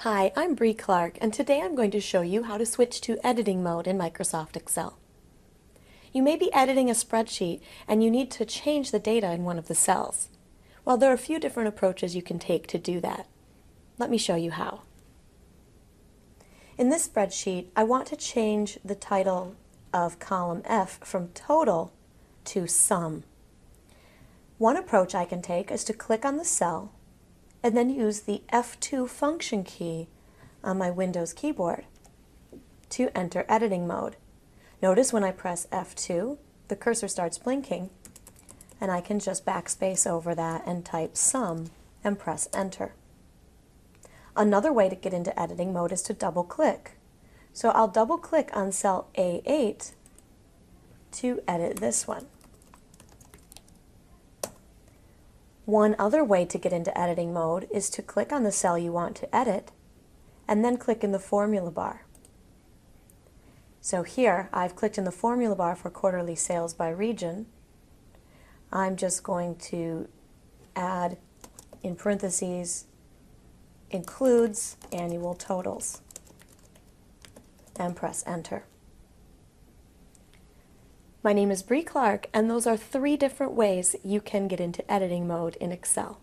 Hi, I'm Bree Clark, and today I'm going to show you how to switch to editing mode in Microsoft Excel. You may be editing a spreadsheet and you need to change the data in one of the cells. Well, there are a few different approaches you can take to do that. Let me show you how. In this spreadsheet, I want to change the title of column F from total to sum. One approach I can take is to click on the cell and then use the F2 function key on my Windows keyboard to enter editing mode. Notice when I press F2, the cursor starts blinking, and I can just backspace over that and type sum and press enter. Another way to get into editing mode is to double click. So I'll double click on cell A8 to edit this one. One other way to get into editing mode is to click on the cell you want to edit and then click in the formula bar. So here I've clicked in the formula bar for quarterly sales by region. I'm just going to add in parentheses includes annual totals and press enter. My name is Bree Clark, and those are 3 different ways you can get into editing mode in Excel.